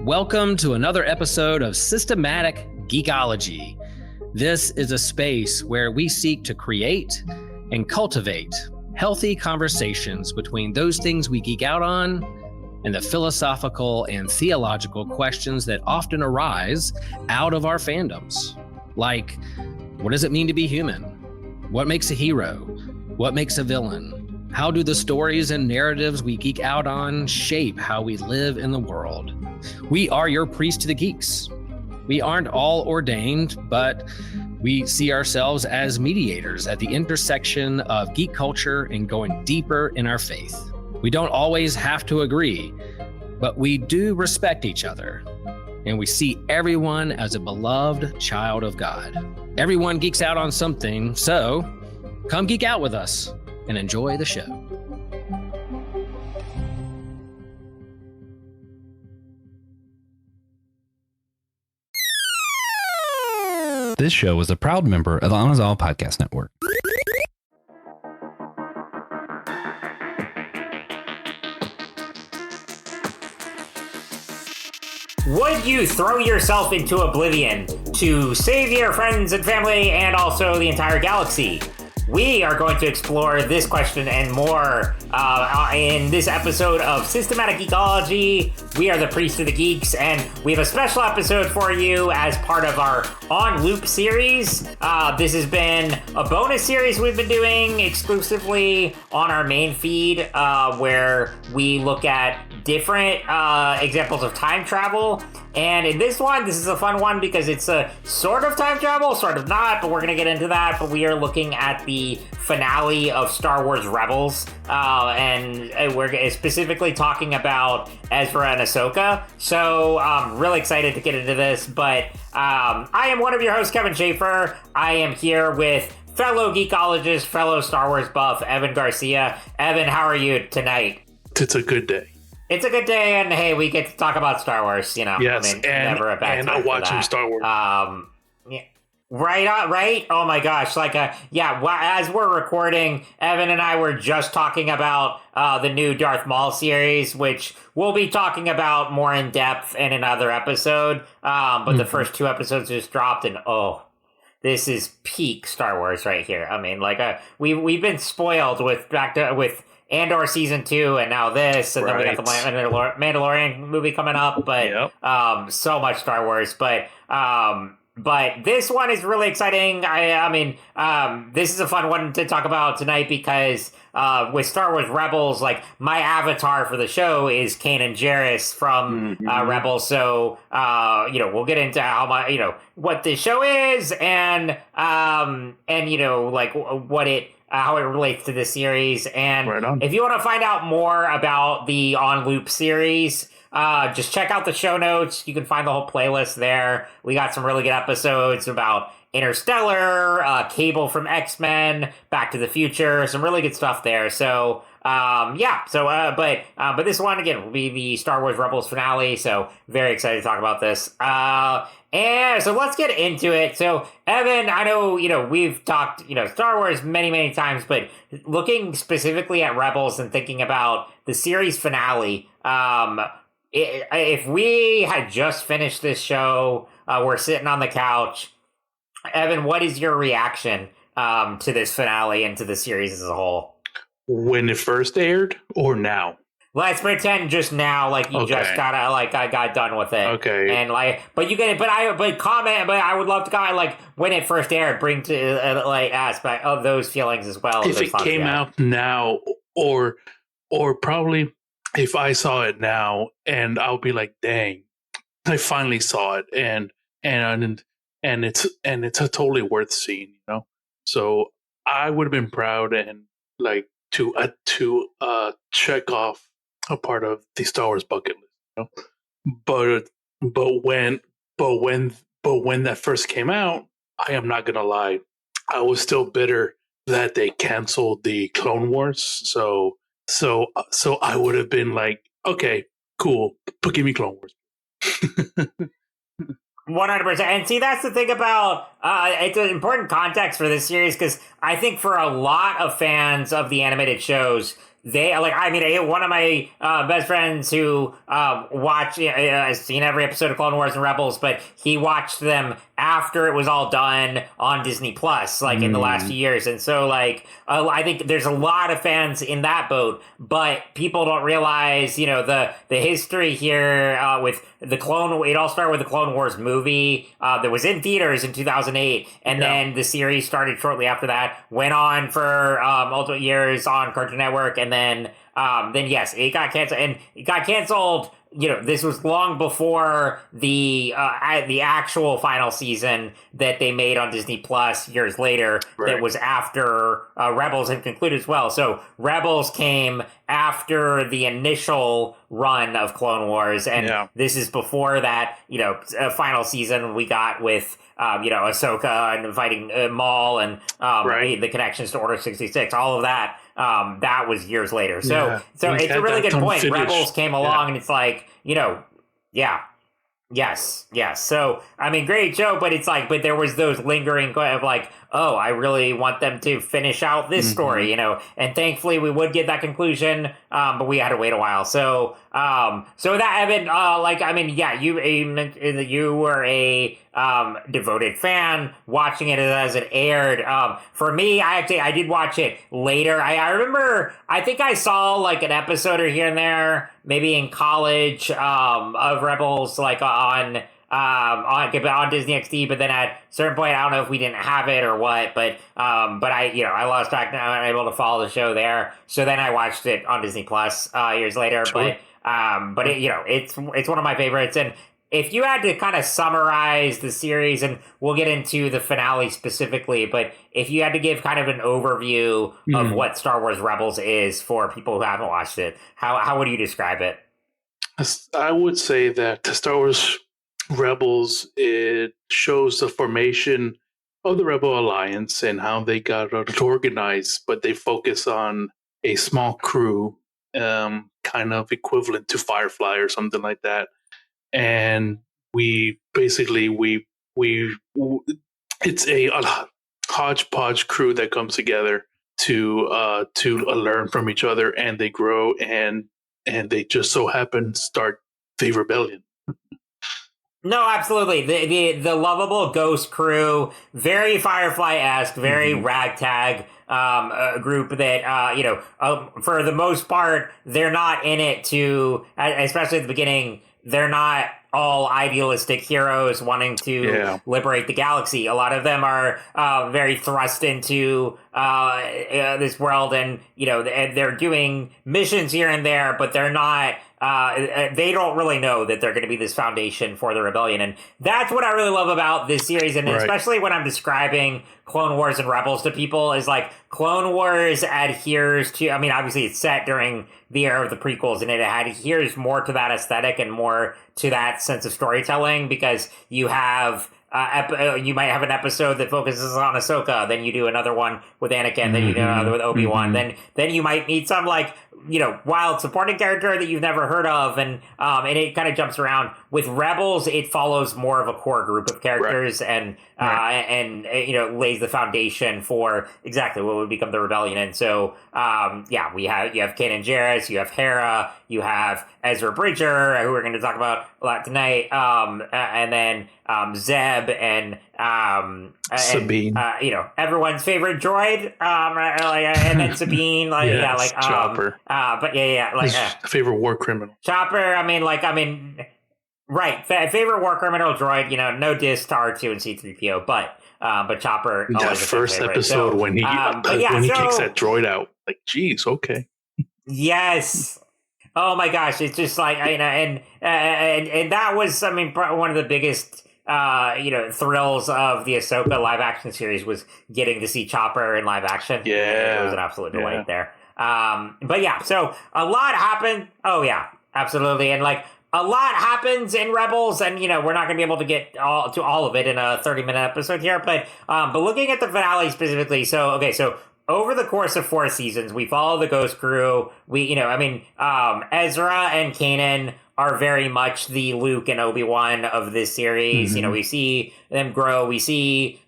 Welcome to another episode of Systematic Geekology. This is a space where we seek to create and cultivate healthy conversations between those things we geek out on and the philosophical and theological questions that often arise out of our fandoms. Like, what does it mean to be human? What makes a hero? What makes a villain? How do the stories and narratives we geek out on shape how we live in the world? We are your priest to the geeks. We aren't all ordained, but we see ourselves as mediators at the intersection of geek culture and going deeper in our faith. We don't always have to agree, but we do respect each other, and we see everyone as a beloved child of God. Everyone geeks out on something, so come geek out with us and enjoy the show. This show is a proud member of the Anazal Podcast Network. Would you throw yourself into oblivion to save your friends and family and also the entire galaxy? We are going to explore this question and more in this episode of Systematic Geekology. We are the Priest of the Geeks, and we have a special episode for you as part of our On Loop series. This has been a bonus series we've been doing exclusively on our main feed, where we look at different examples of time travel. And in this one, this is a fun one because it's a sort of time travel, sort of not, but we're going to get into that. But we are looking at the finale of Star Wars Rebels, and we're specifically talking about Ezra and Ahsoka. So I'm really excited to get into this. But I am one of your hosts, Kevin Schaefer. I am here with fellow geekologist, fellow Star Wars buff, Evan Garcia. Evan, how are you tonight? It's a good day. It's a good day, and hey, we get to talk about Star Wars, you know. Yes, I mean, never a bad time for watching that. Star Wars. Yeah. Right? Oh my gosh, as we're recording, Evan and I were just talking about the new Darth Maul series, which we'll be talking about more in depth in another episode, but the first two episodes just dropped, and this is peak Star Wars right here. I mean, we've been spoiled with Andor season 2 and now this, and then we got the Mandalorian movie coming up, but so much Star Wars, but this one is really exciting. I mean, this is a fun one to talk about tonight because with Star Wars Rebels, like, my avatar for the show is Kanan Jarrus from Rebels, so we'll get into how much, what the show is and what it how it relates to the series. And right if you want to find out more about the On Loop series, just check out the show notes. You can find the whole playlist there. We got some really good episodes about Interstellar, Cable from X-Men, Back to the Future, some really good stuff there. So but this one again will be the Star Wars Rebels finale, so very excited to talk about this. And so let's get into it. So Evan, I know, we've talked, Star Wars many times, but looking specifically at Rebels and thinking about the series finale, if we had just finished this show, we're sitting on the couch, Evan, what is your reaction to this finale and to the series as a whole? When it first aired or now? Let's pretend just now, like you just gotta, I got done with it. Okay. And I would love to comment, when it first aired, bring to aspect of those feelings as well. If it came out now, or probably if I saw it now, and I'll be like, dang, I finally saw it, and it's a totally worth seeing, So I would have been proud and to check off a part of the Star Wars bucket list, But when that first came out, I am not gonna lie, I was still bitter that they canceled the Clone Wars. So I would have been like, okay, cool, but give me Clone Wars. 100%. And see, that's the thing about it's an important context for this series, because I think for a lot of fans of the animated shows, one of my best friends who has seen every episode of Clone Wars and Rebels, but he watched them after it was all done on Disney Plus, like in the last few years. And so I think there's a lot of fans in that boat, but people don't realize, the history here with it all started with the Clone Wars movie that was in theaters in 2008. And then the series started shortly after that, went on for multiple years on Cartoon Network. And then yes, it got canceled, and it got canceled. This was long before the actual final season that they made on Disney Plus years later. Right. That was after Rebels had concluded as well. So Rebels came after the initial run of Clone Wars, and this is before that. Final season we got with Ahsoka and fighting Maul and the connections to Order 66, all of that. That was years later. So it's a really good point. Rebels came along and it's like, yes. So, great show, but it's like, but there was those lingering of like, oh, I really want them to finish out this story, and thankfully we would get that conclusion, but we had to wait a while. So that, Evan, you were a devoted fan watching it as it aired. For me, I did watch it later. I remember, I think I saw like an episode or here and there, maybe in college, of Rebels, like on Disney XD, but then at a certain point, I don't know if we didn't have it or what, but I lost track. Now I'm able to follow the show there. So then I watched it on Disney Plus years later. Sure. But it's one of my favorites. And if you had to kind of summarize the series, and we'll get into the finale specifically, but if you had to give kind of an overview of what Star Wars Rebels is for people who haven't watched it, how would you describe it? I would say that Star Wars Rebels, it shows the formation of the Rebel Alliance and how they got organized, but they focus on a small crew, kind of equivalent to Firefly or something like that. And it's a hodgepodge crew that comes together to learn from each other, and they grow, and they just so happen to start the rebellion. No, absolutely. The lovable ghost crew, very Firefly-esque, very ragtag group that, for the most part, they're not in it to, especially at the beginning, they're not all idealistic heroes wanting to liberate the galaxy. A lot of them are very thrust into this world, and they're doing missions here and there, but they're not. They don't really know that they're going to be this foundation for the rebellion, and that's what I really love about this series, and especially when I'm describing Clone Wars and Rebels to people, is like Clone Wars adheres to. I mean, obviously it's set during the era of the prequels, and it adheres more to that aesthetic and more to that sense of storytelling, because you have. You might have an episode that focuses on Ahsoka, then you do another one with Anakin, then you do another with Obi-Wan, then you might meet some wild supporting character that you've never heard of, and it kind of jumps around. With Rebels, it follows more of a core group of characters, and lays the foundation for exactly what would become the rebellion. And so you have Kanan Jarrus, you have Hera, you have Ezra Bridger, who we're going to talk about a lot tonight, and then Zeb and Sabine, everyone's favorite droid, and then Sabine, Chopper, favorite war criminal, Chopper. Favorite war criminal droid. No diss to R2 and C-3PO, but Chopper. That first episode when he kicks that droid out, like, geez, okay, yes. Oh my gosh, it's just like and that was one of the biggest thrills of the Ahsoka live action series was getting to see Chopper in live action. Yeah, it was an absolute delight there. So a lot happened. Oh yeah, absolutely, and a lot happens in Rebels, and we're not going to be able to get to all of it in a 30-minute episode here, but looking at the finale specifically. So over the course of 4 seasons, we follow the Ghost Crew. Ezra and Kanan are very much the Luke and Obi-Wan of this series. We see them grow. We see,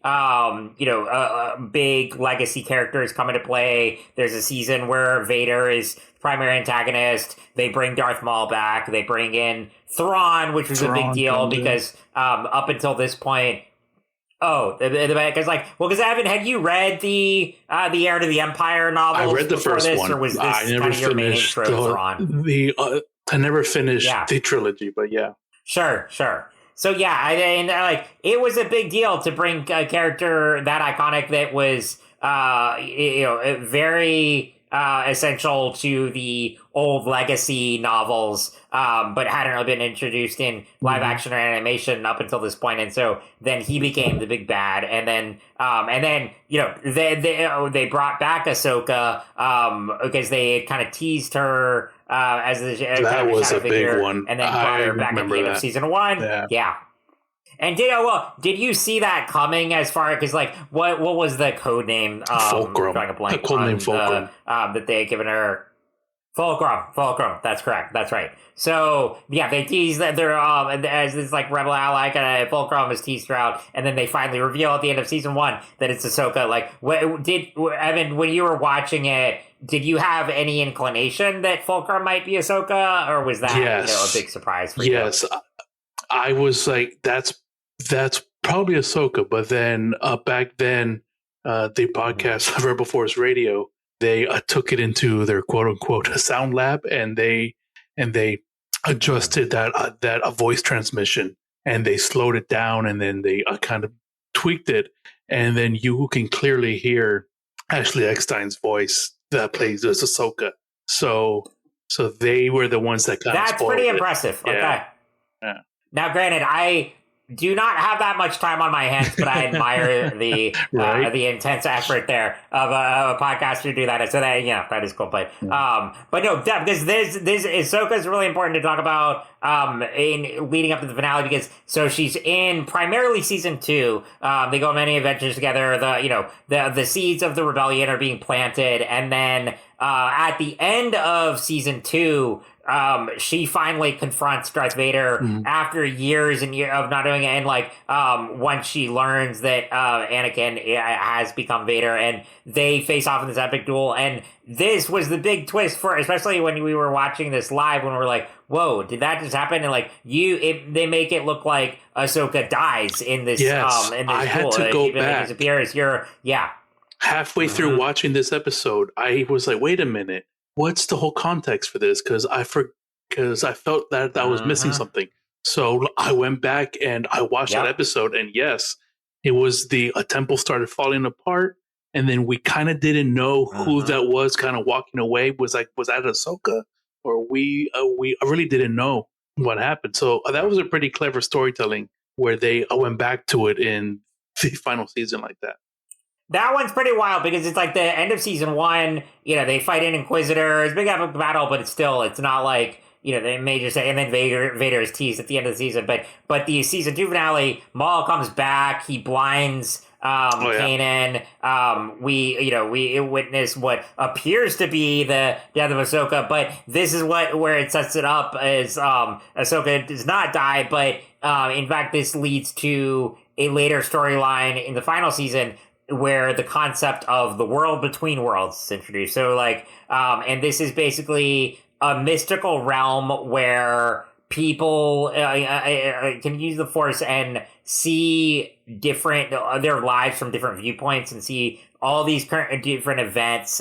big legacy characters come into play. There's a season where Vader is primary antagonist. They bring Darth Maul back. They bring in Thrawn, which was a big deal because up until this point, because Evan, had you read the Heir to the Empire novels? I read the first one. Or was this I never finished I never finished the trilogy, but yeah. Sure. So yeah, it was a big deal to bring a character that iconic that was very essential to the old legacy novels, but hadn't really been introduced in live action or animation up until this point. And so then he became the big bad, and then they brought back Ahsoka because they kind of teased her as that was a big one, and then brought her back at the end of season 1. Yeah. And did you see that coming as far, because what was the code name? Fulcrum. Fulcrum. That they had given her. Fulcrum. That's correct. That's right. So yeah, they tease that they're as this rebel ally, kind of Fulcrum is teased throughout, and then they finally reveal at the end of season 1 that it's Ahsoka. Evan, when you were watching it, did you have any inclination that Fulcrum might be Ahsoka, or was that a big surprise for you? Yes, I was like, that's probably Ahsoka. But then back then, the podcast Rebel Force Radio, they took it into their quote unquote sound lab, and they adjusted that voice transmission, and they slowed it down, and then they kind of tweaked it, and then you can clearly hear Ashley Eckstein's voice that plays as Ahsoka. So they were the ones that that's pretty impressive. Yeah. Okay. Now, granted, I do not have that much time on my hands, but I admire the intense effort there of a podcaster to do that. So that is cool. But no, because this Ahsoka is really important to talk about in leading up to the finale, because she's in primarily season 2. They go on many adventures together. The seeds of the rebellion are being planted, and then at the end of season 2. She finally confronts Darth Vader after years and years of not doing it, and once she learns that Anakin has become Vader, and they face off in this epic duel. And this was the big twist especially when we were watching this live, when we were like, "Whoa, did that just happen?" And they make it look like Ahsoka dies in this. Yes, in this I had duel. to go back. Disappears. Halfway through watching this episode, I was like, "Wait a minute. What's the whole context for this?" Because I felt that I was missing something. So I went back and I watched that episode, and yes, it was a temple started falling apart, and then we kind of didn't know who that was kind of walking away. Was that Ahsoka, or I really didn't know what happened. So that was a pretty clever storytelling where I went back to it in the final season like that. That one's pretty wild, because it's the end of season 1. They fight an Inquisitor. It's a big epic battle, but it's not like, they may just say, and then Vader is teased at the end of the season. But the season 2 finale, Maul comes back. He blinds Kanan. We witness what appears to be the death of Ahsoka, but this is where it sets it up as Ahsoka does not die, but in fact this leads to a later storyline in the final season, where the concept of the world between worlds is introduced. So and this is basically a mystical realm where people can use the Force and see different their lives from different viewpoints, and see all these different events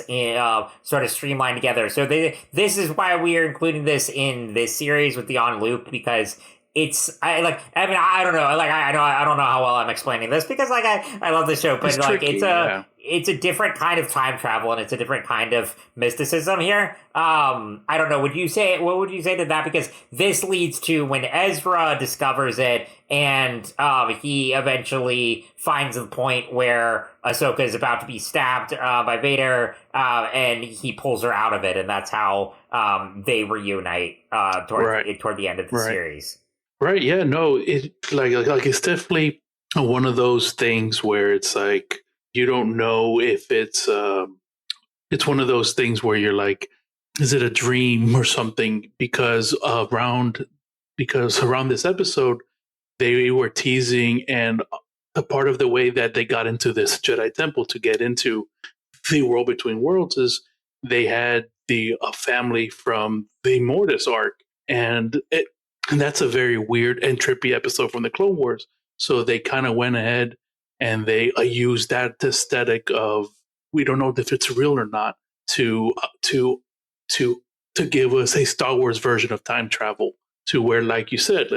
sort of streamlined together. So this is why we are including this in this series with the On Loop, because I don't know. I don't know how well I'm explaining this, because I love this show, but it's tricky, it's a different kind of time travel, and it's a different kind of mysticism here. I don't know. What would you say to that? Because this leads to when Ezra discovers it, and he eventually finds the point where Ahsoka is about to be stabbed by Vader, and he pulls her out of it, and that's how they reunite toward the end of the series. Right. Yeah. No. It it's definitely one of those things where it's you don't know if it's one of those things where you're like, is it a dream or something? Because around this episode, they were teasing, and a part of the way that they got into this Jedi temple to get into the world between worlds is they had the family from the Mortis arc, and that's a very weird and trippy episode from the Clone Wars. So they kind of went ahead and they used that aesthetic of we don't know if it's real or not to give us a Star Wars version of time travel, to where, like you said,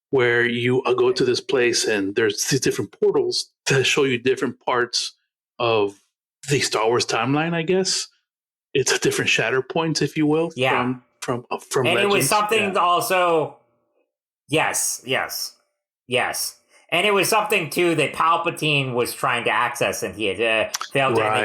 where you go to this place and there's these different portals that show you different parts of the Star Wars timeline. I guess it's a different shatter points, if you will. Yeah. From and Legends. It was something also. Yes. And it was something too that Palpatine was trying to access, and he had failed to. And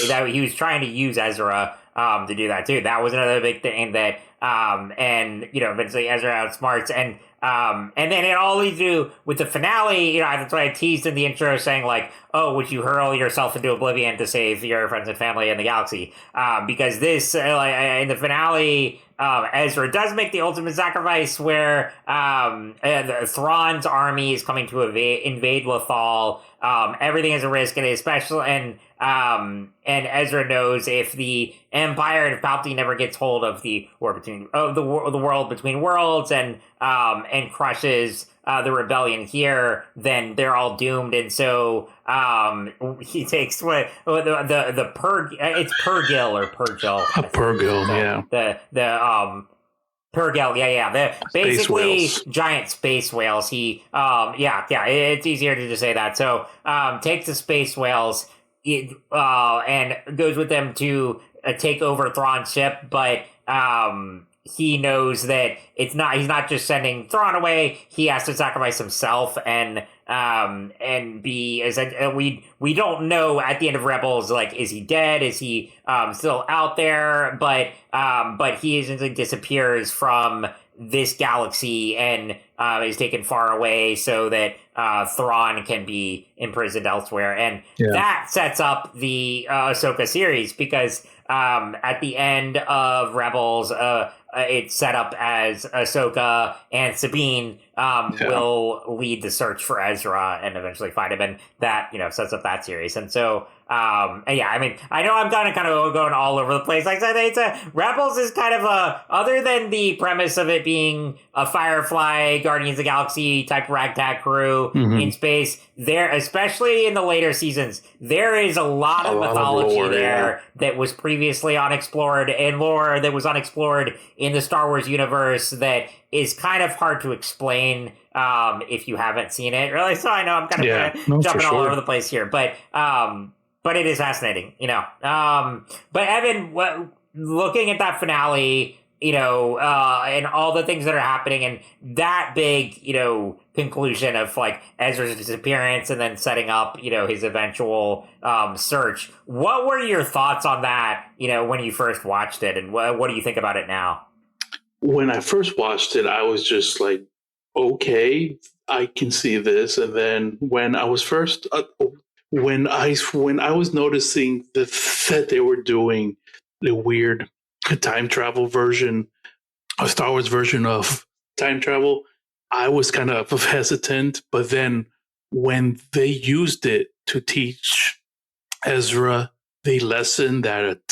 that he was trying to use Ezra to do that too. That was another big thing that, and eventually Ezra outsmarts, and then it all leads to with the finale. That's what I teased in the intro, saying like, "Oh, would you hurl yourself into oblivion to save your friends and family in the galaxy?" Because this, in the finale. Ezra does make the ultimate sacrifice where Thrawn's army is coming to invade Lothal. Everything is a risk, and especially and Ezra knows if the Empire and if Palpatine never gets hold of the world between worlds and crushes the rebellion here, then they're all doomed. And so he takes the it's Purgil or Purgil. Purgil, yeah. The Purgil, yeah. The basically giant space whales. He it's easier to just say that. So takes the space whales and goes with them to take over Thrawn's ship, but he knows that he's not just sending Thrawn away. He has to sacrifice himself and be as we don't know at the end of Rebels, like, is he dead? Is he still out there? But he essentially disappears from this galaxy and is taken far away so that Thrawn can be imprisoned elsewhere. And that sets up the Ahsoka series, because at the end of Rebels, it's set up as Ahsoka and Sabine will lead the search for Ezra and eventually find him, and that sets up that series. And so I know I'm kind of going all over the place. Like I said, Rebels is kind of other than the premise of it being a Firefly, Guardians of the Galaxy type ragtag crew in space. There, especially in the later seasons, there is a lot of mythology lore, there that was previously unexplored, and lore that was unexplored in the Star Wars universe that is kind of hard to explain if you haven't seen it. Really, so I know I'm kind of jumping all over the place here, but it is fascinating, But Evan, looking at that finale, and all the things that are happening, and that big, conclusion of like Ezra's disappearance and then setting up, his eventual search. What were your thoughts on that, when you first watched it, and what do you think about it now? When I first watched it, I was just like, okay, I can see this. And then when I was first, when I was noticing that they were doing the weird time travel version, a Star Wars version of time travel, I was kind of hesitant. But then when they used it to teach Ezra the lesson that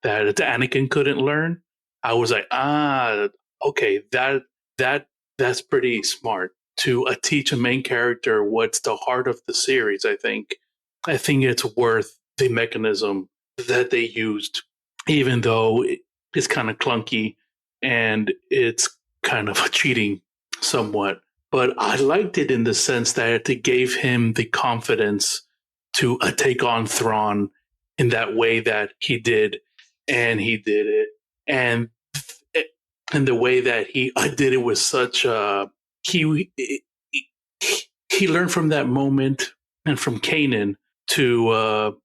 Anakin couldn't learn, I was like, okay, that's pretty smart to teach a main character what's the heart of the series. I think it's worth the mechanism that they used, even though it's kind of clunky and it's kind of cheating somewhat. But I liked it in the sense that it gave him the confidence to take on Thrawn in that way that he did, and he did it. And the way that he did it was such he learned from that moment and from Kanan to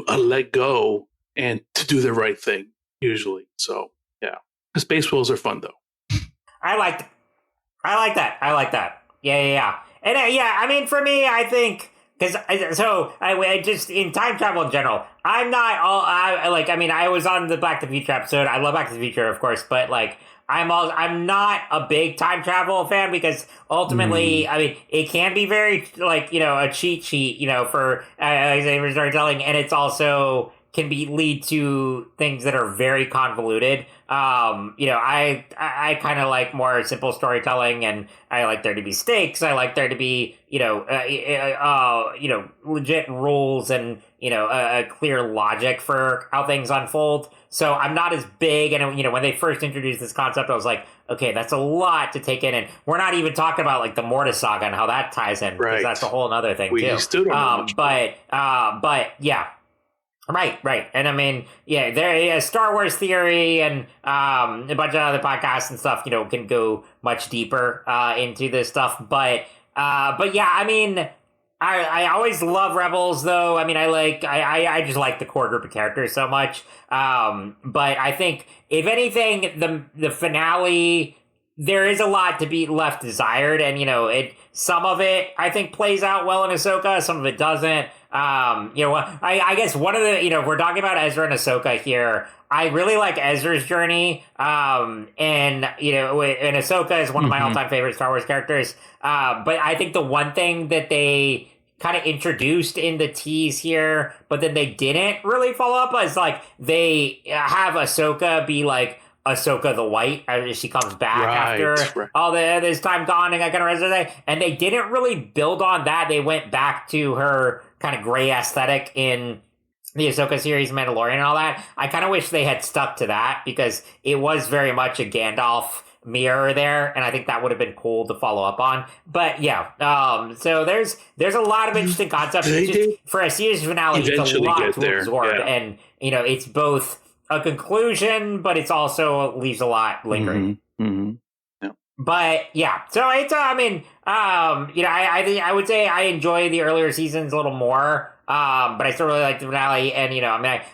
let go and to do the right thing usually. So yeah, the space whales are fun though. I like that. Yeah. And I mean, for me, I think. I just in time travel in general, I'm not all. I was on the Back to the Future episode. I love Back to the Future, of course, but like I'm not a big time travel fan, because ultimately, I mean, it can be very a cheat sheet, for storytelling, and it's also can lead to things that are very convoluted. I kind of like more simple storytelling, and I like there to be stakes. I like there to be, legit rules and, a clear logic for how things unfold. So I'm not as big. And, when they first introduced this concept, I was like, okay, that's a lot to take in. And we're not even talking about like the Mortis saga and how that ties in. Because that's a whole other thing too. Still don't know much but yeah. Right. And I mean, yeah, there is Star Wars theory and a bunch of other podcasts and stuff, can go much deeper into this stuff. But yeah, I mean, I always love Rebels, though. I mean, I just like the core group of characters so much. But I think, if anything, the finale, there is a lot to be left desired. And, some of it, I think, plays out well in Ahsoka. Some of it doesn't. I guess one of the, we're talking about Ezra and Ahsoka here. I really like Ezra's journey. And Ahsoka is one of my all-time favorite Star Wars characters. But I think the one thing that they kind of introduced in the tease here, but then they didn't really follow up, is like they have Ahsoka be like Ahsoka the White as she comes back after all this time gone and I kind of resurrected. And they didn't really build on that. They went back to her kind of gray aesthetic in the Ahsoka series, Mandalorian and all that. I kind of wish they had stuck to that, because it was very much a Gandalf mirror there, and I think that would have been cool to follow up on. But yeah, so there's a lot of interesting concepts. For a series finale, it's a lot to absorb, and it's both a conclusion, but it's also leaves a lot lingering. Yeah. But yeah, so it's I would say I enjoy the earlier seasons a little more. But I still really like the finale, and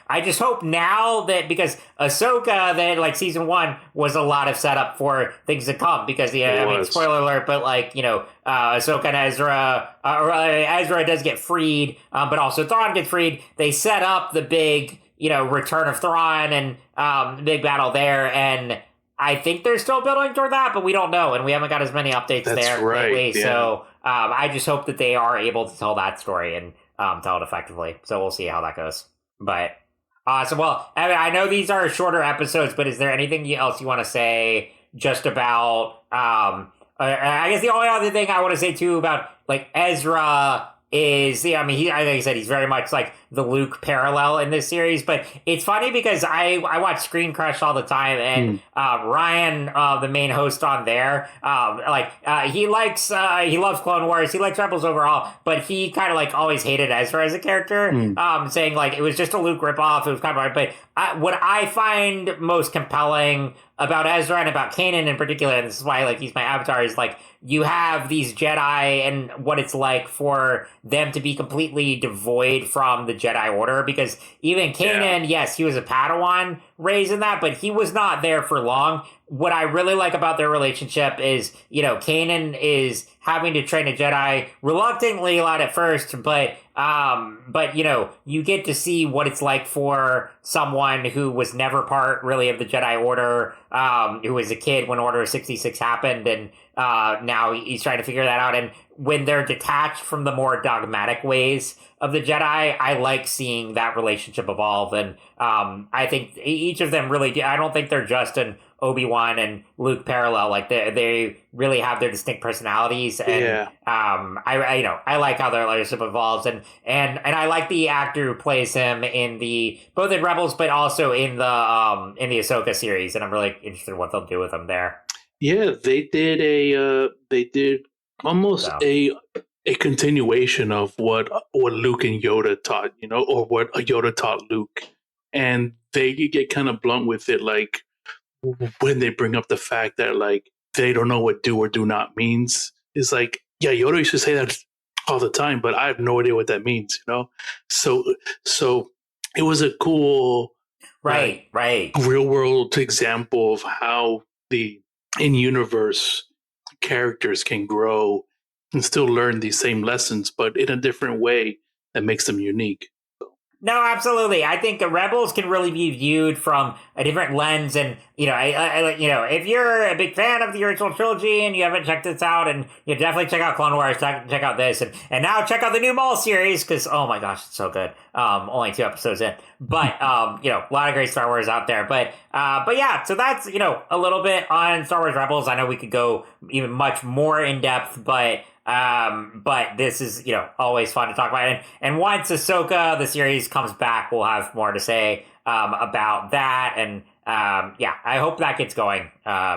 I just hope now that, because Ahsoka, that like season 1 was a lot of setup for things to come, because spoiler alert, but Ahsoka and Ezra, Ezra does get freed, but also Thrawn gets freed. They set up the big return of Thrawn and the big battle there, and I think they're still building toward that, but we don't know, and we haven't got as many updates lately. Yeah. So I just hope that they are able to tell that story and tell it effectively. So we'll see how that goes. But awesome. Well, Evan, I know these are shorter episodes, but is there anything else you want to say just about? I guess the only other thing I want to say too about like Ezra is, like I said, he's very much like the Luke parallel in this series. But it's funny because I watch Screen Crush all the time, and Ryan, the main host on there, he loves Clone Wars, he likes Rebels overall, but he kind of like always hated Ezra as a character, saying like it was just a Luke ripoff. It was kind of, but what I find most compelling about Ezra and about Kanan in particular, and this is why like he's my avatar, is like you have these Jedi and what it's like for them to be completely devoid from the Jedi Order, because even Kanan, yes, he was a Padawan raised in that, but he was not there for long. What I really like about their relationship is, Kanan is having to train a Jedi reluctantly a lot at first, but you get to see what it's like for someone who was never part really of the Jedi Order, who was a kid when Order 66 happened, and now he's trying to figure that out. And when they're detached from the more dogmatic ways of the Jedi, I like seeing that relationship evolve. And I think each of them really do. I don't think they're just an Obi-Wan and Luke parallel. Like they really have their distinct personalities, and I like how their relationship evolves, and I like the actor who plays him in both in Rebels, but also in the Ahsoka series, and I'm really interested in what they'll do with him there. Yeah, they did almost a continuation of what Luke and Yoda taught, or what Yoda taught Luke, and they get kind of blunt with it, like when they bring up the fact that like they don't know what do or do not means. It's like, yeah, Yoda used to say that all the time, but I have no idea what that means, So it was a cool, right, real world example of how the in-universe characters can grow and still learn these same lessons, but in a different way that makes them unique. No, absolutely. I think Rebels can really be viewed from a different lens, and if you're a big fan of the original trilogy and you haven't checked this out, and definitely check out Clone Wars, check out this, and now check out the new Maul series, because oh my gosh, it's so good. only 2 episodes in. But a lot of great Star Wars out there. But yeah, so that's a little bit on Star Wars Rebels. I know we could go even much more in depth, but this is always fun to talk about. And once Ahsoka the series comes back, we'll have more to say about that. And I hope that gets going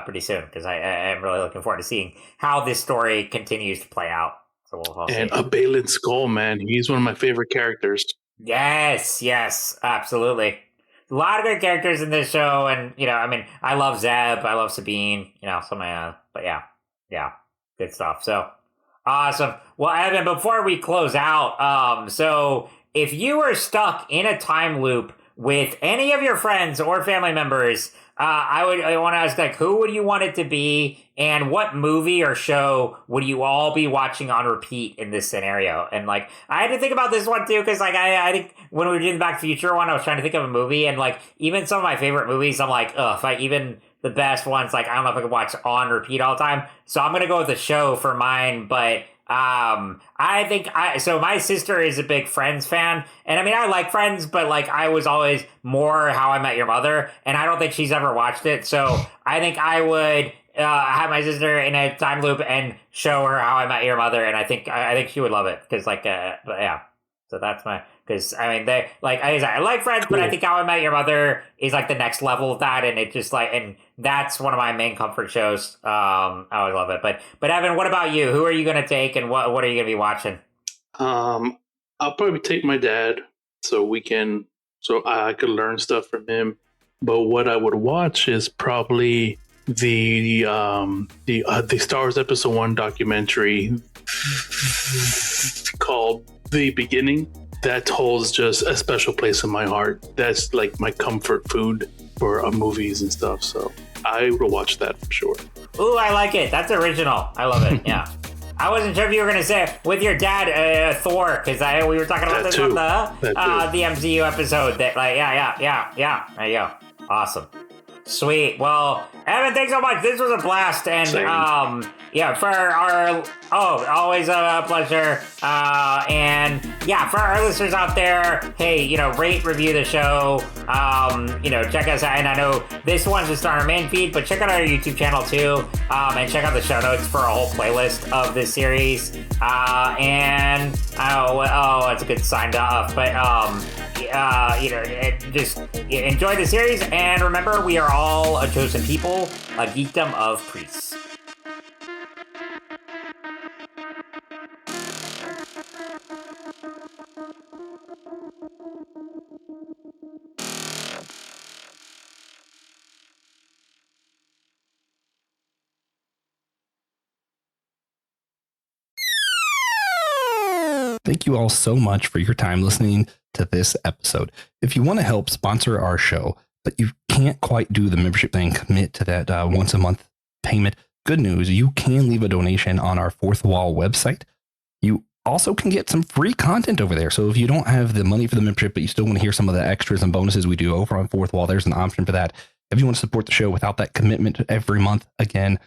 pretty soon, because I am really looking forward to seeing how this story continues to play out. So we'll see. And a Balin Skull, man, he's one of my favorite characters. Yes, absolutely. A lot of good characters in this show, and I love Zeb, I love Sabine, but yeah, good stuff. So awesome. Well, Evan, before we close out, so if you were stuck in a time loop with any of your friends or family members, I want to ask, who would you want it to be, and what movie or show would you all be watching on repeat in this scenario? And I had to think about this one too, because I think when we were doing the Back to the Future one, I was trying to think of a movie, and even some of my favorite movies, I'm even the best ones, I don't know if I could watch on repeat all the time. So I'm gonna go with a show for mine, but I think so my sister is a big Friends fan, and I like Friends, but I was always more How I Met Your Mother, and I don't think she's ever watched it. So I think I would have my sister in a time loop and show her How I Met Your Mother, and I think she would love it, because but yeah. So that's my, because they I like Friends, cool. But I think How I Met Your Mother is the next level of that, and it just and that's one of my main comfort shows. I always love it. But Evan, what about you? Who are you gonna take, and what are you gonna be watching? I'll probably take my dad, so I could learn stuff from him. But what I would watch is probably the Star Wars Episode 1 documentary called The Beginning. That holds just a special place in my heart. That's my comfort food for movies and stuff. So I will watch that for sure. Ooh, I like it. That's original. I love it. Yeah. I wasn't sure if you were going to say with your dad, Thor, because we were talking about this on the MCU episode. That yeah. There you go. Awesome. Sweet. Well, Evan, thanks so much. This was a blast, and for our always a pleasure. And for our listeners out there, hey, rate, review the show. Check us out. And I know this one's just on our main feed, but check out our YouTube channel too. And check out the show notes for a whole playlist of this series. It's a good sign off. But just enjoy the series, and remember, we are all a chosen people, a geekdom of priests. Thank you all so much for your time listening to this episode. If you want to help sponsor our show, but you can't quite do the membership thing, commit to that once a month payment, good news, you can leave a donation on our Fourth Wall website. You also can get some free content over there. So if you don't have the money for the membership, but you still want to hear some of the extras and bonuses we do over on Fourth Wall, there's an option for that. If you want to support the show without that commitment every month, again,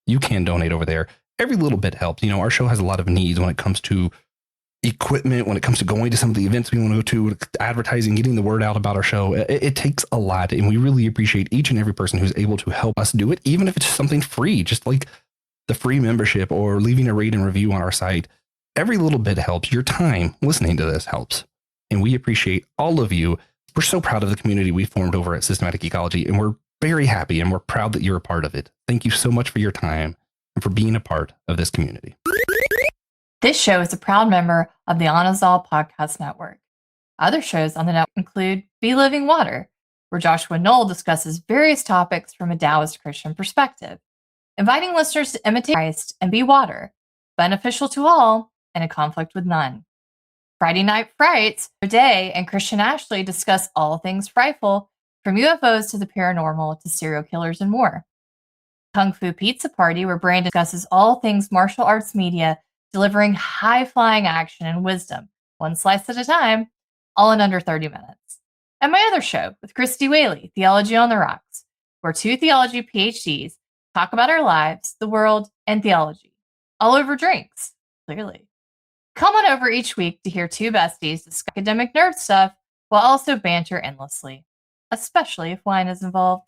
you can donate over there. Every little bit helps. Our show has a lot of needs when it comes to equipment, when it comes to going to some of the events we want to go to, advertising, getting the word out about our show. It takes a lot, and we really appreciate each and every person who's able to help us do it, even if it's something free, just like the free membership or leaving a rate and review on our site. Every little bit helps. Your time listening to this helps, and we appreciate all of you. We're so proud of the community we formed over at Systematic Ecology, and we're very happy and we're proud that you're a part of it. Thank you so much for your time and for being a part of this community. This show is a proud member of the Anazal Podcast Network. Other shows on the network include Be Living Water, where Joshua Knoll discusses various topics from a Taoist Christian perspective, inviting listeners to imitate Christ and be water, beneficial to all and a conflict with none. Friday Night Frights, Day and Christian Ashley discuss all things frightful, from UFOs to the paranormal to serial killers and more. Kung Fu Pizza Party, where Brandon discusses all things martial arts media, delivering high-flying action and wisdom, one slice at a time, all in under 30 minutes. And my other show with Christy Whaley, Theology on the Rocks, where two theology PhDs talk about our lives, the world, and theology, all over drinks, clearly. Come on over each week to hear two besties discuss academic nerd stuff while also banter endlessly, especially if wine is involved.